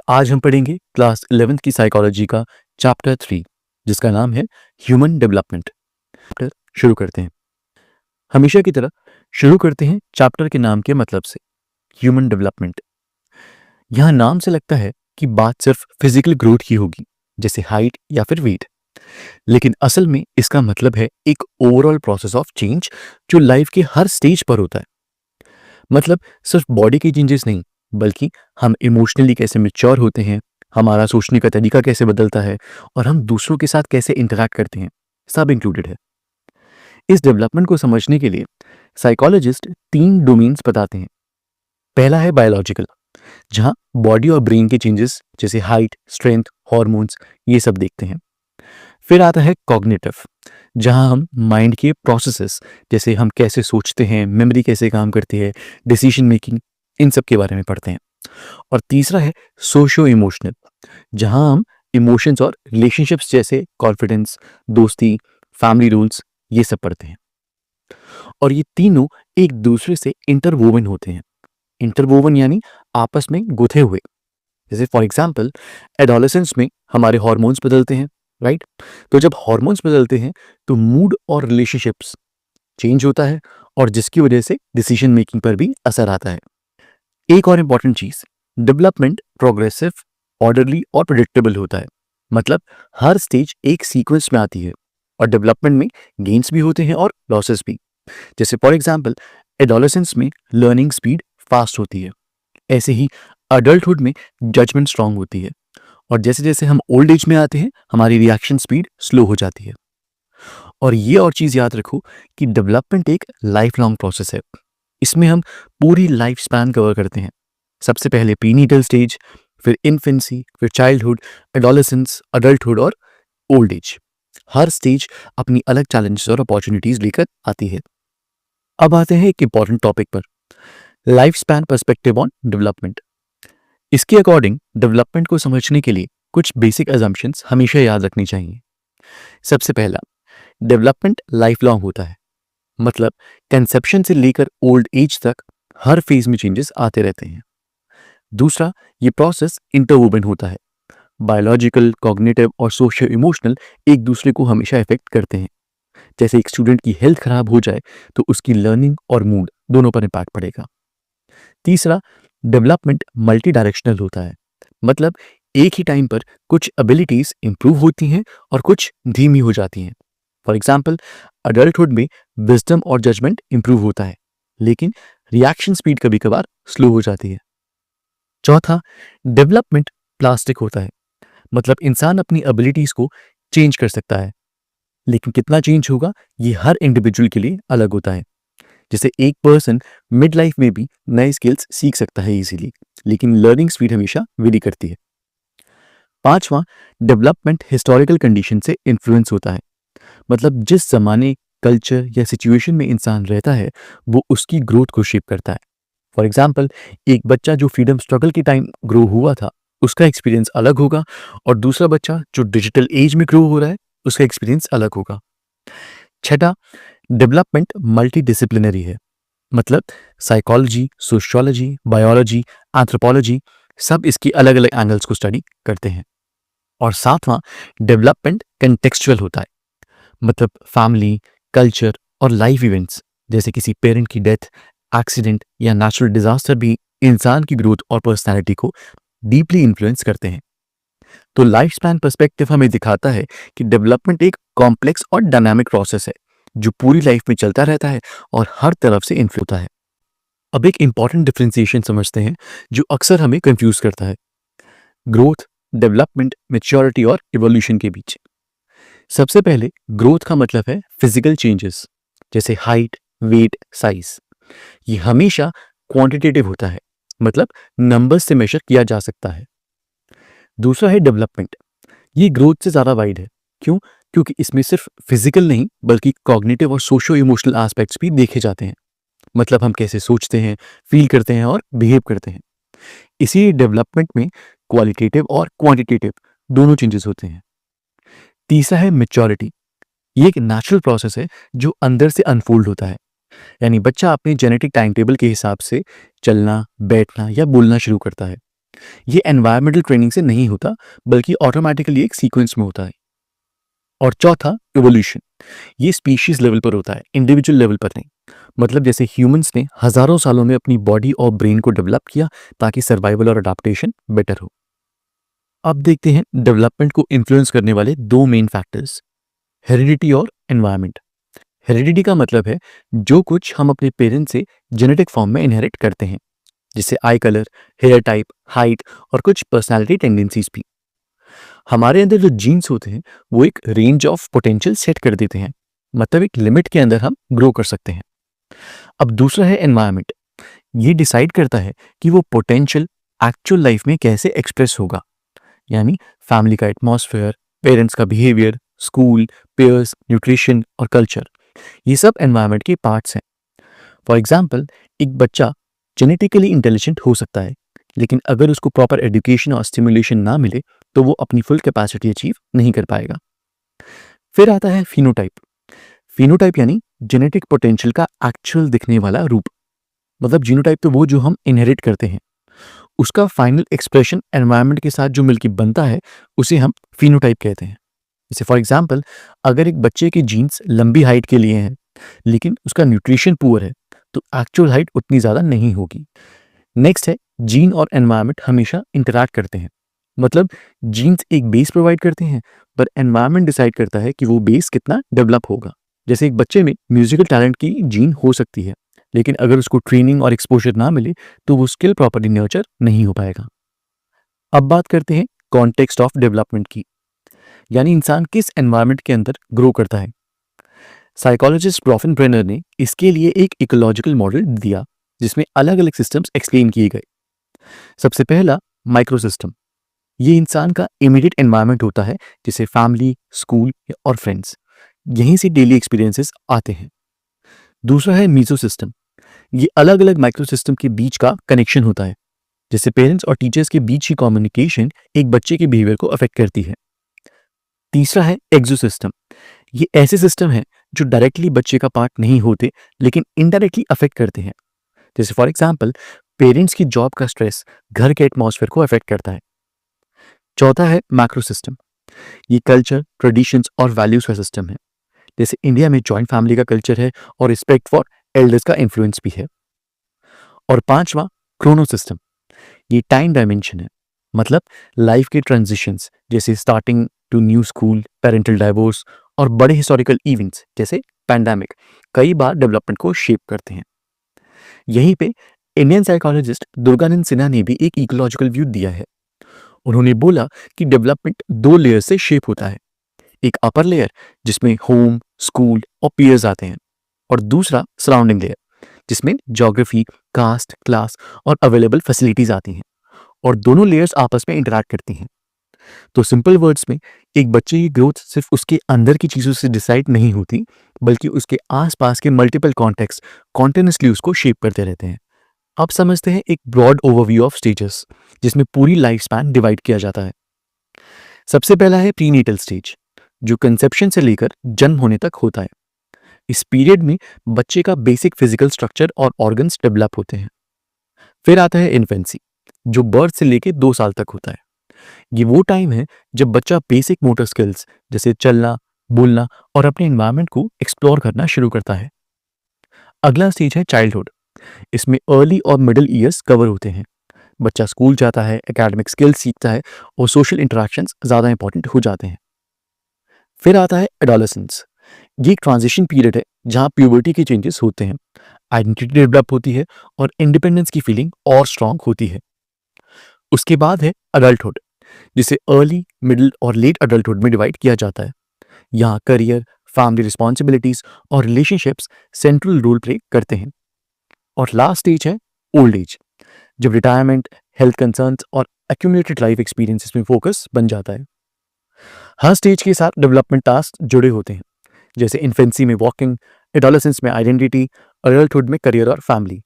आज हम पढ़ेंगे क्लास 11th की साइकोलॉजी का चैप्टर 3 जिसका नाम है ह्यूमन डेवलपमेंट। चैप्टर शुरू करते हैं। हमेशा की तरह शुरू करते हैं चैप्टर के नाम के मतलब से, ह्यूमन डेवलपमेंट। यहाँ नाम से लगता है कि बात सिर्फ फिजिकल ग्रोथ की होगी, जैसे हाइट या फिर वेट, लेकिन असल में इसका मतलब है एक ओवरऑल प्रोसेस ऑफ चेंज जो लाइफ के हर स्टेज पर होता है। मतलब सिर्फ बॉडी के चेंजेस नहीं, बल्कि हम इमोशनली कैसे मैच्योर होते हैं, हमारा सोचने का तरीका कैसे बदलता है और हम दूसरों के साथ कैसे इंटरैक्ट करते हैं, सब इंक्लूडेड है। इस डेवलपमेंट को समझने के लिए साइकोलॉजिस्ट 3 डोमेन्स बताते हैं। पहला है बायोलॉजिकल, जहां बॉडी और ब्रेन के चेंजेस जैसे हाइट, स्ट्रेंथ, हॉर्मोन्स, ये सब देखते हैं। फिर आता है कॉग्निटिव, जहां हम माइंड के प्रोसेसेस जैसे हम कैसे सोचते हैं, मेमोरी कैसे काम करती है, डिसीजन मेकिंग, इन सब के बारे में पढ़ते हैं। और तीसरा है सोशियो इमोशनल, जहां हम इमोशंस और रिलेशनशिप्स जैसे कॉन्फिडेंस, दोस्ती, फैमिली रूल्स, ये सब पढ़ते हैं। और ये तीनों एक दूसरे से इंटरवोवन होते हैं। इंटरवोवन यानी आपस में गुथे हुए। जैसे फॉर एग्जाम्पल एडोलेसेंस में हमारे हॉर्मोन्स बदलते हैं, राइट? तो जब हॉर्मोन्स बदलते हैं तो मूड और रिलेशनशिप्स चेंज होता है, और जिसकी वजह से डिसीजन मेकिंग पर भी असर आता है। एक और इंपॉर्टेंट चीज, डेवलपमेंट प्रोग्रेसिव, ऑर्डरली और प्रिडिक्टेबल होता है। मतलब हर स्टेज एक सीक्वेंस में आती है, और डेवलपमेंट में गेन्स भी होते हैं और लॉसेस भी। जैसे फॉर एग्जाम्पल एडोलेसेंस में लर्निंग स्पीड फास्ट होती है, ऐसे ही अडल्टहुड में जजमेंट स्ट्रांग होती है, और जैसे जैसे हम ओल्ड एज में आते हैं हमारी रिएक्शन स्पीड स्लो हो जाती है। और ये और चीज याद रखो कि डेवलपमेंट एक लाइफ लॉन्ग प्रोसेस है। इसमें हम पूरी लाइफ स्पैन कवर करते हैं। सबसे पहले प्रीनीटल स्टेज, फिर इन्फेंसी, फिर चाइल्डहुड, एडोलेसेंस, अडल्टहुड और ओल्ड एज। हर स्टेज अपनी अलग चैलेंजेस और अपॉर्चुनिटीज लेकर आती है। अब आते हैं एक इंपॉर्टेंट टॉपिक पर, life span perspective on development. इसके अकॉर्डिंग डेवलपमेंट को समझने के लिए कुछ बेसिक अजम्पशंस हमेशा याद रखनी चाहिए। सबसे पहला, डेवलपमेंट लाइफ लॉन्ग होता है। मतलब कंसेप्शन से लेकर ओल्ड एज तक हर फेज में चेंजेस आते रहते हैं। दूसरा, ये प्रोसेस इंटरवोवन होता है। बायोलॉजिकल, कॉग्निटिव और सोशियो इमोशनल एक दूसरे को हमेशा इफेक्ट करते हैं। जैसे एक स्टूडेंट की हेल्थ खराब हो जाए तो उसकी लर्निंग और मूड दोनों पर इम्पैक्ट पड़ेगा। तीसरा, डेवलपमेंट मल्टी डायरेक्शनल होता है। मतलब एक ही टाइम पर कुछ एबिलिटीज इंप्रूव होती हैं और कुछ धीमी हो जाती हैं। फॉर एग्जाम्पल अडल्टहुड में विजडम और जजमेंट इंप्रूव होता है, लेकिन रिएक्शन स्पीड कभी कभार स्लो हो जाती है। चौथा, डेवलपमेंट प्लास्टिक होता है। मतलब इंसान अपनी एबिलिटीज को चेंज कर सकता है, लेकिन कितना चेंज होगा ये हर इंडिविजुअल के लिए अलग होता है। जैसे एक पर्सन मिड लाइफ में भी नए स्किल्स सीख सकता है इजीली, लेकिन लर्निंग स्पीड हमेशा वेरी करती है। पांचवा, डेवलपमेंट हिस्टोरिकल कंडीशन से इन्फ्लुएंस होता है। मतलब जिस जमाने, कल्चर या सिचुएशन में इंसान रहता है वो उसकी ग्रोथ को शेप करता है। फॉर एग्जाम्पल एक बच्चा जो फ्रीडम स्ट्रगल के टाइम ग्रो हुआ था उसका एक्सपीरियंस अलग होगा, और दूसरा बच्चा जो डिजिटल एज में ग्रो हो रहा है उसका एक्सपीरियंस अलग होगा। छठा, डेवलपमेंट मल्टी डिसिप्लिनरी है। मतलब साइकोलॉजी, सोशियोलॉजी, बायोलॉजी, एंथ्रोपोलॉजी सब इसकी अलग अलग एंगल्स को स्टडी करते हैं। और सातवां, डेवलपमेंट कंटेक्चुअल होता है। मतलब फैमिली, कल्चर और लाइफ इवेंट्स जैसे किसी पेरेंट की डेथ, एक्सीडेंट या नेचुरल डिजास्टर भी इंसान की ग्रोथ और पर्सनैलिटी को डीपली इन्फ्लुएंस करते हैं। तो लाइफ स्पैन पर्सपेक्टिव हमें दिखाता है कि डेवलपमेंट एक कॉम्प्लेक्स और डायनामिक प्रोसेस है जो पूरी लाइफ में चलता रहता है और हर तरफ से इन्फ्लुएंस होता है। अब एक इंपॉर्टेंट डिफरेंशिएशन समझते हैं जो अक्सर हमें कंफ्यूज करता है, ग्रोथ, डेवलपमेंट, मैच्योरिटी और इवोल्यूशन के बीच। सबसे पहले ग्रोथ का मतलब है फिजिकल चेंजेस जैसे हाइट, वेट, साइज। ये हमेशा क्वांटिटेटिव होता है, मतलब नंबर्स से मेजर किया जा सकता है। दूसरा है डेवलपमेंट। ये ग्रोथ से ज्यादा वाइड है। क्यों? क्योंकि इसमें सिर्फ फिजिकल नहीं बल्कि कॉग्निटिव और सोशो इमोशनल एस्पेक्ट्स भी देखे जाते हैं। मतलब हम कैसे सोचते हैं, फील करते हैं और बिहेव करते हैं। इसी डेवलपमेंट में क्वालिटेटिव और क्वांटिटेटिव दोनों चेंजेस होते हैं। तीसरा है मैच्योरिटी। ये एक नेचुरल प्रोसेस है जो अंदर से अनफोल्ड होता है। यानी बच्चा अपने जेनेटिक टाइम टेबल के हिसाब से चलना, बैठना या बोलना शुरू करता है। ये एनवायरमेंटल ट्रेनिंग से नहीं होता, बल्कि ऑटोमेटिकली एक सीक्वेंस में होता है। और चौथा, इवोल्यूशन। ये स्पीशीज लेवल पर होता है, इंडिविजुअल लेवल पर नहीं। मतलब जैसे ह्यूमंस ने हजारों सालों में अपनी बॉडी और ब्रेन को डेवलप किया ताकि सर्वाइवल और अडेप्टेशन बेटर हो। अब देखते हैं डेवलपमेंट को इन्फ्लुएंस करने वाले दो मेन फैक्टर्स, हेरिडिटी और एनवायरनमेंट। हेरिडिटी का मतलब है जो कुछ हम अपने पेरेंट्स से जेनेटिक फॉर्म में इनहेरिट करते हैं, जैसे eye colour, hair type, height और कुछ पर्सनालिटी टेंडेंसीज भी। हमारे अंदर जो जीन्स होते हैं वो एक रेंज ऑफ पोटेंशियल सेट कर देते हैं, मतलब एक लिमिट के अंदर हम ग्रो कर सकते हैं। अब दूसरा है एनवायरनमेंट। ये डिसाइड करता है कि वो पोटेंशियल एक्चुअल लाइफ में कैसे एक्सप्रेस होगा, यानी फैमिली का एटमॉस्फेयर, पेरेंट्स का बिहेवियर, स्कूल, पेयर्स, न्यूट्रिशन और कल्चर, ये सब एनवायरनमेंट के पार्ट्स हैं। फॉर एग्जाम्पल, एक बच्चा जेनेटिकली इंटेलिजेंट हो सकता है, लेकिन अगर उसको प्रॉपर एजुकेशन और स्टिमुलेशन ना मिले तो वो अपनी फुल कैपेसिटी अचीव नहीं कर पाएगा। फिर आता है फिनोटाइप। फिनोटाइप यानी जेनेटिक पोटेंशियल का एक्चुअल दिखने वाला रूप। मतलब जीनोटाइप तो वो जो हम इनहेरिट करते हैं, उसका फाइनल एक्सप्रेशन एनवायरनमेंट के साथ जो मिलकर बनता है उसे हम फिनोटाइप कहते हैं। जैसे फॉर एग्जाम्पल, अगर एक बच्चे की जीन्स लंबी हाइट के लिए हैं लेकिन उसका न्यूट्रिशन पुअर है तो एक्चुअल हाइट उतनी ज़्यादा नहीं होगी। नेक्स्ट है, जीन और एनवायरनमेंट हमेशा इंटरैक्ट करते हैं। मतलब जीन्स एक बेस प्रोवाइड करते हैं, पर एनवायरनमेंट डिसाइड करता है कि वो बेस कितना डेवलप होगा। जैसे एक बच्चे में म्यूजिकल टैलेंट की जीन हो सकती है, लेकिन अगर उसको ट्रेनिंग और एक्सपोजर ना मिले तो वो स्किल प्रॉपर्ली नर्चर नहीं हो पाएगा। अब बात करते हैं कॉन्टेक्स्ट ऑफ डेवलपमेंट की, यानी इंसान किस एनवायरनमेंट के अंदर ग्रो करता है। साइकोलॉजिस्ट ब्रॉफन ब्रेनर ने इसके लिए एक इकोलॉजिकल मॉडल दिया जिसमें अलग अलग सिस्टम्स एक्सप्लेन किए गए। सबसे पहला, माइक्रोसिस्टम। ये इंसान का इमीडिएट एनवायरनमेंट होता है, जैसे फैमिली, स्कूल और फ्रेंड्स। यहीं से डेली एक्सपीरियंसेस आते हैं। दूसरा है मीजो सिस्टम। ये अलग अलग माइक्रो सिस्टम के बीच का कनेक्शन होता है, जैसे पेरेंट्स और टीचर्स के बीच की कम्युनिकेशन एक बच्चे के बिहेवियर को अफेक्ट करती है। तीसरा है एक्सो सिस्टम। ये ऐसे सिस्टम है जो डायरेक्टली बच्चे का पार्ट नहीं होते लेकिन इनडायरेक्टली अफेक्ट करते हैं। जैसे फॉर एग्जाम्पल, पेरेंट्स की जॉब का स्ट्रेस घर के एटमॉस्फेयर को अफेक्ट करता है। चौथा है मैक्रो सिस्टम। ये कल्चर, ट्रेडिशंस और वैल्यूज का सिस्टम है। जैसे इंडिया में जॉइंट फैमिली का कल्चर है और रिस्पेक्ट फॉर एल्डर्स का इन्फ्लुएंस भी है। और पांचवा, क्रोनो सिस्टम। ये टाइम डायमेंशन है। मतलब लाइफ के ट्रांजिशंस, जैसे starting to new school, parental divorce और बड़े हिस्टोरिकल इवेंट्स जैसे पैंडेमिक, कई बार डेवलपमेंट को शेप करते हैं। यहीं पे इंडियन साइकोलॉजिस्ट दुर्गानंद सिन्हा ने भी एक इकोलॉजिकल व्यू दिया है। उन्होंने बोला कि डेवलपमेंट दो लेयर से शेप होता है। एक अपर लेयर जिसमें होम, स्कूल और पीयर्स आते हैं, और दूसरा सराउंडिंग लेयर जिसमें ज्योग्राफी, कास्ट, क्लास और अवेलेबल फैसिलिटीज आती हैं, और दोनों लेयर्स आपस में इंटरैक्ट करती हैं। तो सिंपल वर्ड्स में, एक बच्चे की ग्रोथ सिर्फ उसके अंदर की चीजों से डिसाइड नहीं होती, बल्कि उसके आसपास के मल्टीपल कॉन्टेक्स्ट कॉन्टिन्यूसली उसको शेप करते रहते हैं। अब समझते हैं एक ब्रॉड ओवरव्यू ऑफ स्टेजेस, जिसमें पूरी लाइफ स्पैन डिवाइड किया जाता है। सबसे पहला है प्रीनेटल स्टेज, जो कंसेप्शन से लेकर जन्म होने तक होता है। इस पीरियड में बच्चे का बेसिक फिजिकल स्ट्रक्चर और ऑर्गन्स डेवलप होते हैं। फिर आता है इन्फेंसी, जो बर्थ से लेकर 2 साल तक होता है। ये वो टाइम है जब बच्चा बेसिक मोटर स्किल्स जैसे चलना, बोलना और अपने एनवायरनमेंट को एक्सप्लोर करना शुरू करता है। अगला स्टेज है चाइल्डहुड। इसमें अर्ली और मिडिल ईयर्स कवर होते हैं। बच्चा स्कूल जाता है, एकेडमिक स्किल्स सीखता है और सोशल इंटरेक्शंस ज़्यादा इंपॉर्टेंट हो जाते हैं। फिर आता है एडोलेसेंस। ये एक ट्रांजिशन पीरियड है जहाँ प्यूबर्टी के चेंजेस होते हैं, आइडेंटिटी डेवलप होती है और इंडिपेंडेंस की फीलिंग और स्ट्रांग होती है। उसके बाद है अडल्टहुड, जिसे अर्ली, मिडिल और लेट अडल्टहुड में डिवाइड किया जाता है। यहाँ करियर, फैमिली रिस्पॉन्सिबिलिटीज और रिलेशनशिप्स सेंट्रल रोल प्ले करते हैं। और लास्ट स्टेज है ओल्ड एज, जब रिटायरमेंट, हेल्थ कंसर्न्स और एक्यूमुलेटेड लाइफ एक्सपीरियंसेस में फोकस बन जाता है। हर स्टेज के साथ डेवलपमेंट टास्क जुड़े होते हैं, जैसे इन्फेंसी में वॉकिंग, एडोलेसेंस में आइडेंटिटी, अडल्टहुड में करियर और फैमिली।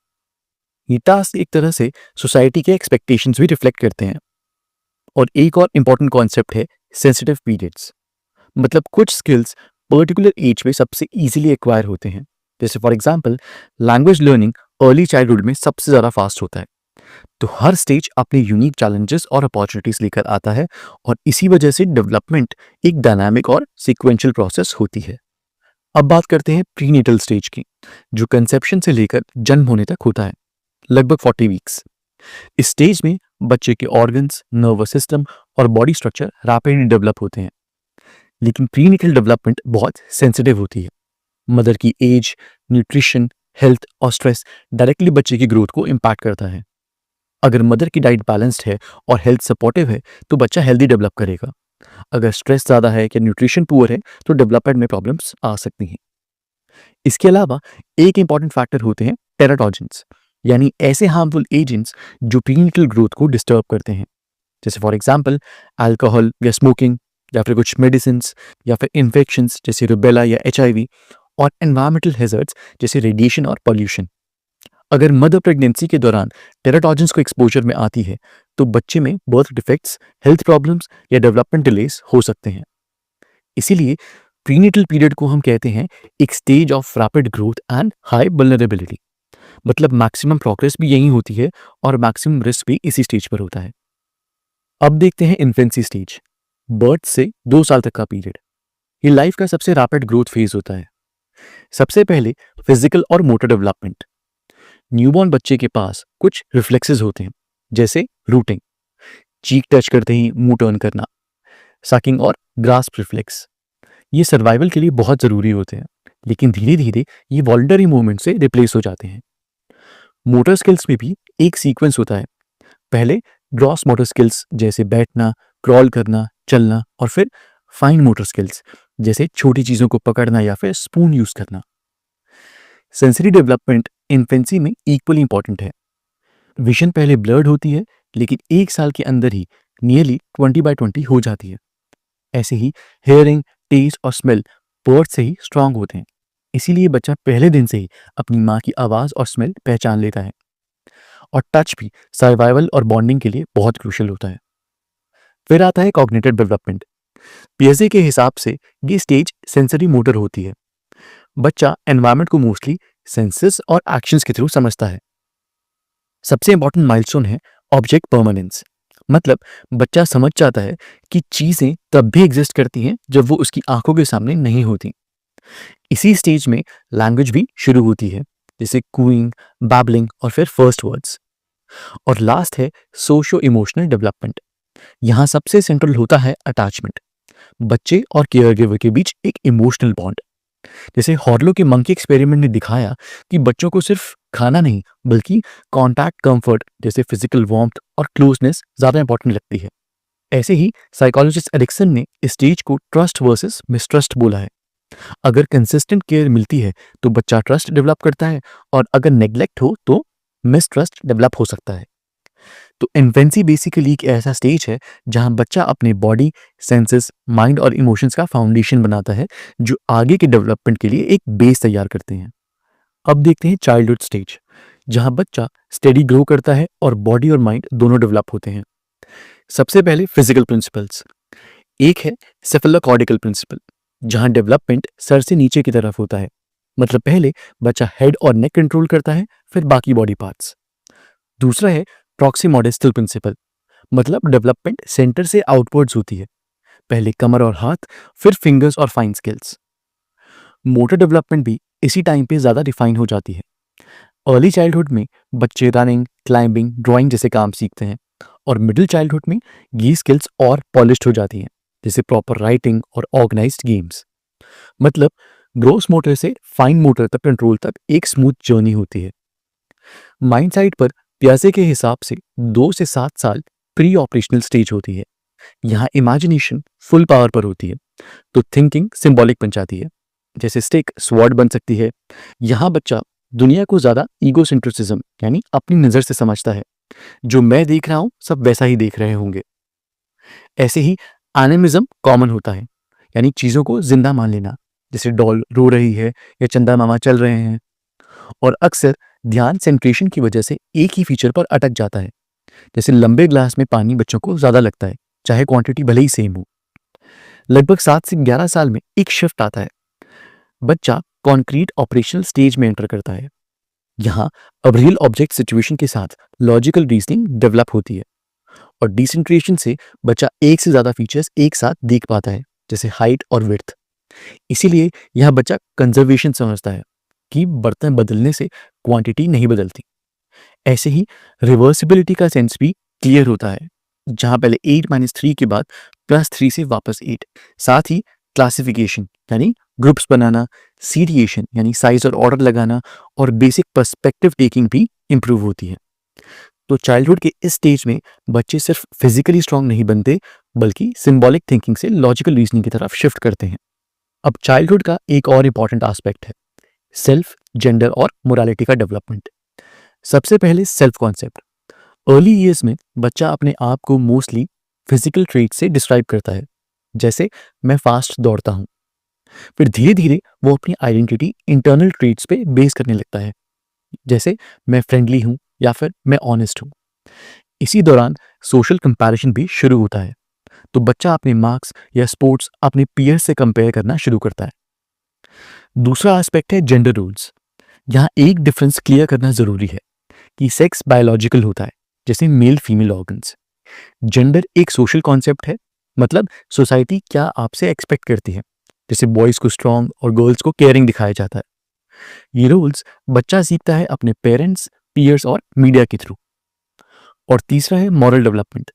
ये टास्क एक तरह से सोसाइटी के एक्सपेक्टेशंस भी रिफ्लेक्ट करते हैं। और एक और इम्पॉर्टेंट कॉन्सेप्ट है सेंसिटिव पीरियड्स। मतलब कुछ स्किल्स पर्टिकुलर एज में सबसे इजीली एक्वायर होते हैं। जैसे for example, language learning early childhood में सबसे ज़्यादा फास्ट होता है, तो हर स्टेज अपने यूनिक चैलेंजेस और अपॉर्चुनिटीज लेकर आता है और इसी वजह से डेवलपमेंट एक डायनामिक और सीक्वेंशियल प्रोसेस होती है। अब बात करते हैं प्रीनेटल स्टेज की, जो कंसेप्शन से लेकर जन्म होने तक होता है, लगभग 40 वीक्स। इस स्टेज में बच्चे के ऑर्गन्स, नर्वस सिस्टम और बॉडी स्ट्रक्चर रैपिडली डेवलप होते हैं। लेकिन प्रीनेटल डेवलपमेंट बहुत सेंसिटिव होती है। मदर की एज, न्यूट्रिशन, हेल्थ और स्ट्रेस डायरेक्टली बच्चे की ग्रोथ को इम्पैक्ट करता है। अगर मदर की डाइट बैलेंस्ड है और हेल्थ सपोर्टिव है तो बच्चा हेल्दी डेवलप करेगा। अगर स्ट्रेस ज़्यादा है या न्यूट्रिशन पुअर है तो डेवलपमेंट में प्रॉब्लम्स आ सकती हैं। इसके अलावा एक इंपॉर्टेंट फैक्टर होते हैं टेराटॉजेंस, यानी ऐसे हार्मफुल एजेंट्स जो प्रीनेटल ग्रोथ को डिस्टर्ब करते हैं, जैसे फॉर एग्जांपल अल्कोहल या स्मोकिंग, या फिर कुछ मेडिसिन, या फिर इन्फेक्शंस जैसे रुबेला या HIV, और एनवायरमेंटल हैजर्ड्स जैसे रेडिएशन और पॉल्यूशन। अगर मदर प्रेगनेंसी के दौरान टेराटॉजेंस को एक्सपोजर में आती है तो बच्चे में बर्थ डिफेक्ट्स, हेल्थ प्रॉब्लम्स या डेवलपमेंट डिलेस हो सकते हैं। इसीलिए प्रीनेटल पीरियड को हम कहते हैं एक stage of rapid growth and high vulnerability. मतलब मैक्सिमम प्रोग्रेस भी यही होती है और मैक्सिमम रिस्क भी इसी स्टेज पर होता है। अब देखते हैं इन्फेंसी स्टेज, बर्थ से 2 साल तक का पीरियड। ये लाइफ का सबसे रैपिड ग्रोथ फेज होता है। सबसे पहले फिजिकल और मोटर डेवलपमेंट। न्यूबॉर्न बच्चे के पास कुछ रिफ्लेक्सेस होते हैं, जैसे रूटिंग, चीक टच करते ही मुंह टर्न करना, सकिंग और ग्रास्प रिफ्लेक्स। ये सर्वाइवल के लिए बहुत ज़रूरी होते हैं, लेकिन धीरे धीरे ये वॉलंटरी मूवमेंट से रिप्लेस हो जाते हैं। मोटर स्किल्स में भी एक सीक्वेंस होता है। पहले ग्रॉस मोटर स्किल्स जैसे बैठना, क्रॉल करना, चलना, और फिर फाइन मोटर स्किल्स जैसे छोटी चीज़ों को पकड़ना या फिर स्पून यूज़ करना। सेंसरी डेवलपमेंट इन्फेंसी में इक्वली इंपॉर्टेंट है। विजन पहले ब्लर्ड होती है, लेकिन 1 साल के अंदर ही नियरली 20/20 हो जाती है। ऐसे ही हेयरिंग, टेस्ट और स्मेल बर्थ से ही स्ट्रांग होते हैं। इसीलिए बच्चा पहले दिन से ही अपनी माँ की आवाज़ और स्मेल पहचान लेता है। और टच भी सर्वाइवल और बॉन्डिंग के लिए बहुत क्रूशियल होता है। फिर आता है कॉग्निटिव डेवलपमेंट। पियाजे के हिसाब से ये स्टेज सेंसरी मोटर होती है। बच्चा एनवायरनमेंट को मोस्टली सेंसेस और एक्शंस के थ्रू समझता है। सबसे इंपॉर्टेंट माइलस्टोन है ऑब्जेक्ट परमानेंस। मतलब बच्चा समझ जाता है कि चीजें तब भी एग्जिस्ट करती हैं जब वो उसकी आंखों के सामने नहीं होती। इसी स्टेज में लैंग्वेज भी शुरू होती है, जैसे कूइंग, बैबलिंग और फिर फर्स्ट वर्ड्स। और लास्ट है सोशो इमोशनल डेवलपमेंट। यहाँ सबसे सेंट्रल होता है अटैचमेंट, बच्चे और केयरगिवर के बीच एक इमोशनल बॉन्ड। जैसे हॉर्लो के मंकी एक्सपेरिमेंट ने दिखाया कि बच्चों को सिर्फ खाना नहीं बल्कि कॉन्टैक्ट, कंफर्ट जैसे फिजिकल वार्मथ और क्लोजनेस ज्यादा इंपॉर्टेंट लगती है। ऐसे ही साइकोलॉजिस्ट एरिक्सन ने इस स्टेज को ट्रस्ट वर्सेस मिसट्रस्ट बोला है। अगर कंसिस्टेंट केयर मिलती है तो बच्चा ट्रस्ट डेवलप करता है, और अगर नेग्लेक्ट हो तो मिसट्रस्ट डेवलप हो सकता है। तो इन्फेंसी बेसिकली एक ऐसा स्टेज है जहां बच्चा अपने बॉडी, सेंसेस, माइंड और इमोशंस का फाउंडेशन बनाता है, जो आगे के डेवलपमेंट के लिए एक बेस तैयार करते हैं। अब देखते हैं चाइल्डहुड स्टेज, जहां बच्चा स्टेडी ग्रो करता है और बॉडी और माइंड दोनों डेवलप होते हैं। सबसे पहले फिजिकल प्रिंसिपल्स। एक है सेफेलोकॉर्टिकल प्रिंसिपल, जहां डेवलपमेंट सर से नीचे की तरफ होता है। मतलब पहले बच्चा हेड और नेक कंट्रोल करता है, फिर बाकी बॉडी पार्ट्स। दूसरा है प्रॉक्सिमोडिस्टल प्रिंसिपल। मतलब डेवलपमेंट सेंटर से आउटवर्ड्स होती है, पहले कमर और हाथ, फिर फिंगर्स और फाइन स्किल्स। मोटर डेवलपमेंट भी इसी टाइम पे ज्यादा रिफाइन हो जाती है। अर्ली चाइल्डहुड में बच्चे रनिंग, क्लाइंबिंग, ड्राइंग जैसे काम सीखते हैं, और मिडिल चाइल्डहुड में ये स्किल्स और पॉलिश्ड हो जाती हैं, जैसे प्रॉपर राइटिंग और ऑर्गेनाइज्ड गेम्स। मतलब ग्रोस मोटर से फाइन मोटर तक कंट्रोल तक एक स्मूथ जर्नी होती है। माइंड साइड पर पियाजे के हिसाब से 2 से 7 साल प्री ऑपरेशनल स्टेज होती है। यहाँ इमेजिनेशन फुल पावर पर होती है, तो थिंकिंग सिंबॉलिक बन जाती है, जैसे स्टिक स्वॉर्ड बन सकती है। यहाँ बच्चा दुनिया को ज्यादा ईगोसेंट्रिसिज्म यानी अपनी नजर से समझता है, जो मैं देख रहा हूं सब वैसा ही देख रहे होंगे। ऐसे ही एनिमिज्म कॉमन होता है, यानी चीजों को जिंदा मान लेना, जैसे डॉल रो रही है या चंदा मामा चल रहे हैं। और अक्सर ध्यान सेंट्रेशन की वजह से एक ही फीचर पर अटक जाता है, जैसे लंबे ग्लास में पानी बच्चों को ज्यादा लगता है, चाहे क्वांटिटी भले ही सेम हो। लगभग 7 से 11 साल में एक शिफ्ट आता है, बच्चा कॉन्क्रीट ऑपरेशनल स्टेज में एंटर करता है। यहाँ अब रियल ऑब्जेक्ट सिचुएशन के साथ लॉजिकल रीजनिंग डेवलप होती है और डिसेंट्रेशन से बच्चा एक से ज़्यादा फीचर्स एक साथ देख पाता है, जैसे हाइट और विड्थ। इसीलिए यह बच्चा कंजर्वेशन समझता है कि बर्तन बदलने से क्वांटिटी नहीं बदलती। ऐसे ही रिवर्सिबिलिटी का सेंस भी क्लियर होता है, जहां पहले 8 - 3 के बाद +3 से वापस 8। साथ ही क्लासिफिकेशन यानी ग्रुप्स बनाना, सीरिएशन यानी साइज और ऑर्डर लगाना और बेसिक पर्सपेक्टिव टेकिंग भी इंप्रूव होती है। तो चाइल्डहुड के इस स्टेज में बच्चे सिर्फ फिजिकली स्ट्रांग नहीं बनते, बल्कि सिंबॉलिक थिंकिंग से लॉजिकल रीजनिंग की तरफ शिफ्ट करते हैं। अब चाइल्डहुड का एक और इंपॉर्टेंट एस्पेक्ट है सेल्फ, जेंडर और मोरालिटी का डेवलपमेंट। सबसे पहले सेल्फ कॉन्सेप्ट। अर्ली ईयर्स में बच्चा अपने आप को मोस्टली फिजिकल ट्रेट से डिस्क्राइब करता है, जैसे मैं फास्ट दौड़ता हूँ। फिर धीरे धीरे वो अपनी आइडेंटिटी इंटरनल ट्रेट्स पे बेस करने लगता है, जैसे मैं फ्रेंडली हूँ या फिर मैं ऑनेस्ट हूँ। इसी दौरान सोशल कंपैरिजन भी शुरू होता है, तो बच्चा अपने मार्क्स या स्पोर्ट्स अपने पीयर से कंपेयर करना शुरू करता है। दूसरा एस्पेक्ट है जेंडर रूल्स। यहाँ एक डिफरेंस क्लियर करना जरूरी है कि सेक्स बायोलॉजिकल होता है, जैसे मेल फीमेल ऑर्गन्स। जेंडर एक सोशल कॉन्सेप्ट है, मतलब सोसाइटी क्या आपसे एक्सपेक्ट करती है, जैसे बॉयज को स्ट्रांग और गर्ल्स को केयरिंग दिखाया जाता है। ये रूल्स बच्चा सीखता है अपने पेरेंट्स, पीयर्स और मीडिया के थ्रू। और तीसरा है मॉरल डेवलपमेंट।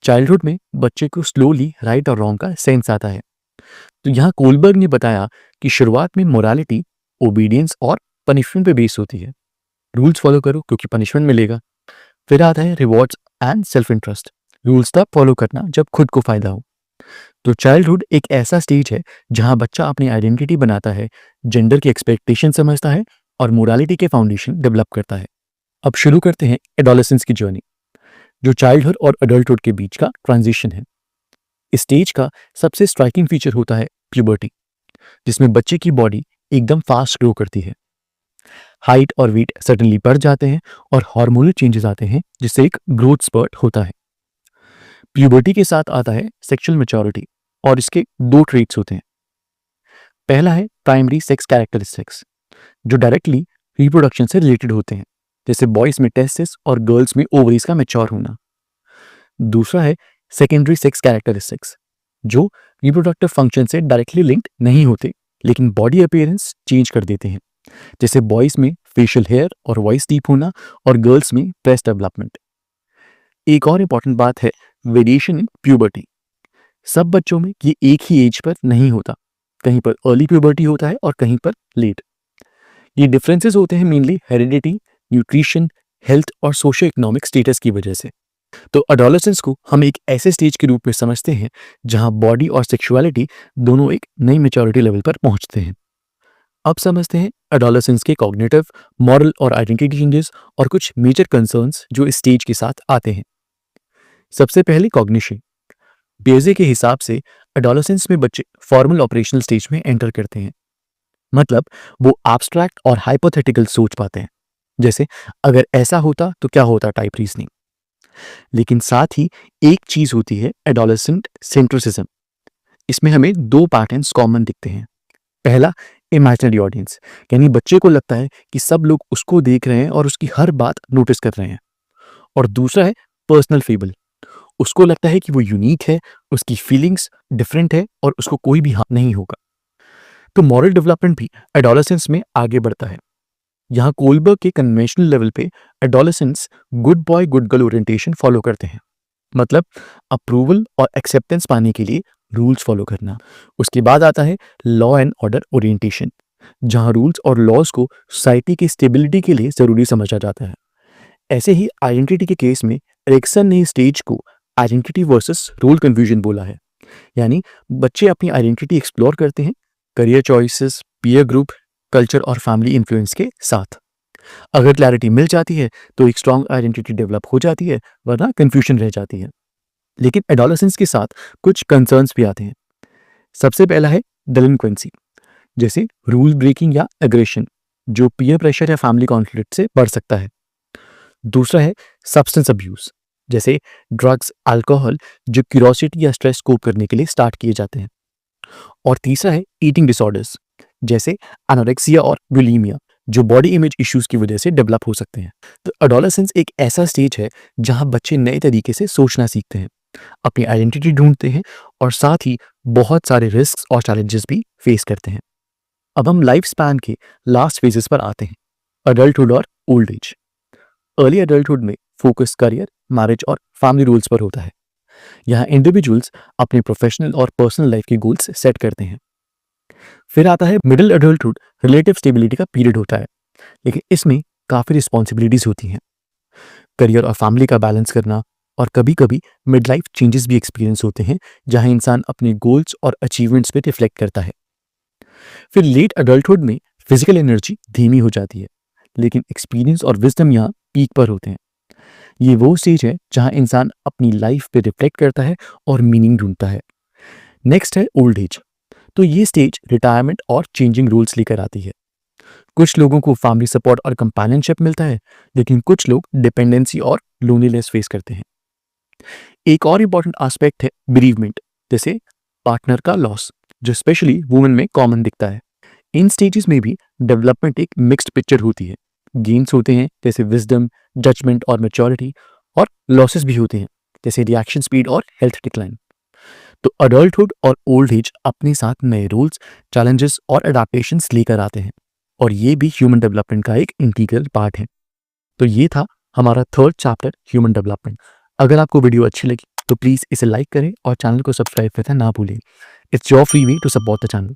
चाइल्डहुड में बच्चे को स्लोली राइट और रॉन्ग का सेंस आता है। तो यहाँ कोलबर्ग ने बताया कि शुरुआत में मोरालिटी ओबीडियंस और पनिशमेंट पे बेस होती है। रूल्स फॉलो करो क्योंकि पनिशमेंट मिलेगा। फिर आता है rewards and self interest. Rules तब फॉलो करना जब खुद को फायदा हो। तो चाइल्डहुड एक ऐसा स्टेज है जहां बच्चा अपनी आइडेंटिटी बनाता है, जेंडर की एक्सपेक्टेशन समझता है और मोरालिटी के फाउंडेशन डेवलप करता है। अब शुरू करते हैं एडोलेसेंस की जर्नी, जो चाइल्डहुड और अडल्टहुड के बीच का ट्रांजिशन है। इस स्टेज का सबसे स्ट्राइकिंग फीचर होता है प्यूबर्टी, जिसमें बच्चे की बॉडी एकदम फास्ट ग्रो करती है। हाइट और वेट सडनली बढ़ जाते हैं और हार्मोनल चेंजेस आते हैं, जिससे एक ग्रोथ स्पर्ट होता है। प्यूबर्टी के साथ आता है सेक्सुअल मैच्योरिटी और इसके दो ट्रेट्स होते हैं। पहला है प्राइमरी सेक्स कैरेक्टरिस्टिक्स, जो डायरेक्टली रिप्रोडक्शन से रिलेटेड होते हैं, जैसे बॉयज में टेस्टिस और गर्ल्स में ओवरीज का मैच्योर होना। दूसरा है सेकेंडरी सेक्स कैरेक्टरिस्टिक्स, जो रिप्रोडक्टिव फंक्शन से डायरेक्टली लिंक्ड नहीं होते, लेकिन बॉडी अपीयरेंस चेंज कर देते हैं, जैसे बॉयज में फेशियल हेयर और वॉइस डीप होना और गर्ल्स में ब्रेस्ट डेवलपमेंट। एक और इंपॉर्टेंट बात है वेरिएशन इन प्यूबर्टी। सब बच्चों में ये एक ही एज पर नहीं होता, कहीं पर अर्ली प्यूबर्टी होता है और कहीं पर लेट। ये डिफरेंसेस होते हैं मेनली हेरिडिटी, न्यूट्रिशन, हेल्थ और सोशो इकोनॉमिक स्टेटस की वजह से। तो एडोलेसेंस को हम एक ऐसे स्टेज के रूप में समझते हैं जहां बॉडी और सेक्सुअलिटी दोनों एक नई मैच्योरिटी लेवल पर पहुंचते हैं। अब समझते हैं एडोलेसेंस के कॉग्निटिव, मॉरल और आइडेंटिटी चेंजेस और कुछ मेजर कंसर्न्स जो इस स्टेज के साथ आते हैं। सबसे पहले कॉग्निशन। बेजे के हिसाब से एडोलेसेंस में बच्चे फॉर्मल ऑपरेशनल स्टेज में एंटर करते हैं, मतलब वो एब्स्ट्रैक्ट और हाइपोथेटिकल सोच पाते हैं, जैसे अगर ऐसा होता तो क्या होता टाइप रीजनिंग। लेकिन साथ ही एक चीज होती है एडोलेसेंट सेंट्रिसिज्म। इसमें हमें दो पैटर्न्स कॉमन दिखते हैं। पहला इमेजिनरी ऑडियंस, यानी बच्चे को लगता है कि सब लोग उसको देख रहे हैं और उसकी हर बात नोटिस कर रहे हैं। और दूसरा है पर्सनल फेबल, उसको लगता है कि वो यूनिक है, उसकी फीलिंग्स डिफरेंट है और उसको कोई भी हार्म नहीं होगा। तो मॉरल डेवलपमेंट भी एडोलेसेंस में आगे बढ़ता है। यहाँ कोलबर्ग के कन्वेंशनल लेवल पे adolescence good boy good girl orientation follow करते हैं, मतलब अप्रूवल और एक्सेप्टेंस पाने के लिए रूल्स फॉलो करना। उसके बाद आता है लॉ एंड ऑर्डर ओरिएंटेशन, जहाँ रूल्स और लॉज को सोसाइटी की स्टेबिलिटी के लिए जरूरी समझा जाता है। ऐसे ही आइडेंटिटी के केस में एरिक्सन ने स्टेज को आइडेंटिटी वर्सेस रोल कन्फ्यूजन बोला है, यानी बच्चे अपनी आइडेंटिटी एक्सप्लोर करते हैं career choices, peer group, culture और फैमिली इन्फ्लुएंस के साथ। अगर क्लैरिटी मिल जाती है तो एक स्ट्रॉन्ग आइडेंटिटी डेवलप हो जाती है, वरना कंफ्यूजन रह जाती है। लेकिन एडोलेसेंस के साथ कुछ कंसर्न्स भी आते हैं। सबसे पहला है डेलिंक्वेंसी, जैसे रूल ब्रेकिंग या एग्रेशन, जो पीयर प्रेशर या फैमिली कॉन्फ्लिक्ट से बढ़ सकता है। दूसरा है सब्सटेंस अब्यूज, जैसे ड्रग्स, अल्कोहल, जो क्यूरोसिटी या स्ट्रेस कोप करने के लिए स्टार्ट किए जाते हैं। और तीसरा है ईटिंग डिसऑर्डर्स, जैसे एनोरेक्सिया और बुलिमिया, जो बॉडी इमेज इश्यूज की वजह से डेवलप हो सकते हैं। तो एडोलेसेंस एक ऐसा स्टेज है जहां बच्चे नए तरीके से सोचना सीखते हैं, अपनी आइडेंटिटी ढूंढते हैं और साथ ही बहुत सारे रिस्क और चैलेंजेस भी फेस करते हैं। अब हम लाइफ स्पैन के लास्ट फेजेस पर आते हैं, अडल्टहुड और ओल्ड एज। अर्ली अडल्टहुड में फोकस करियर, मैरिज और फैमिली रूल्स पर होता है। यहाँ इंडिविजुअल्स अपने प्रोफेशनल और पर्सनल लाइफ के गोल्स सेट करते हैं। फिर आता है मिडिल अडल्टहुड, रिलेटिव स्टेबिलिटी का पीरियड होता है, लेकिन इसमें काफ़ी रिस्पॉन्सिबिलिटीज होती हैं, करियर और फैमिली का बैलेंस करना, और कभी कभी मिड लाइफ चेंजेस भी एक्सपीरियंस होते हैं जहां इंसान अपने गोल्स और अचीवमेंट्स पे रिफ्लेक्ट करता है। फिर लेट अडल्टहुड में फिजिकल एनर्जी धीमी हो जाती है, लेकिन एक्सपीरियंस और विजडम यहाँ पीक पर होते हैं। ये वो स्टेज है जहां इंसान अपनी लाइफ पे रिफ्लेक्ट करता है और मीनिंग ढूंढता है। नेक्स्ट है ओल्ड एज। तो ये स्टेज रिटायरमेंट और चेंजिंग रोल्स लेकर आती है। कुछ लोगों को फैमिली सपोर्ट और कंपेनियनशिप मिलता है, लेकिन कुछ लोग डिपेंडेंसी और लोनलीनेस फेस करते हैं। एक और इम्पॉर्टेंट एस्पेक्ट है बेरीवमेंट, जैसे पार्टनर का लॉस, जो स्पेशली वुमेन में कॉमन दिखता है। इन स्टेजेस में भी डेवलपमेंट एक मिक्स्ड पिक्चर होती है। गेन्स होते हैं जैसे विजडम, जजमेंट और मैच्योरिटी, और लॉसेस भी होते हैं जैसे रिएक्शन स्पीड और हेल्थ डिक्लाइन। तो अडल्टहुड और ओल्ड एज अपने साथ नए रूल्स, चैलेंजेस और अडेप्टेशंस लेकर आते हैं, और ये भी ह्यूमन डेवलपमेंट का एक इंटीग्रल पार्ट है। तो ये था हमारा थर्ड चैप्टर, ह्यूमन डेवलपमेंट। अगर आपको वीडियो अच्छी लगी तो प्लीज़ इसे लाइक करें और चैनल को सब्सक्राइब करना ना भूलें। It's your free way to support the channel.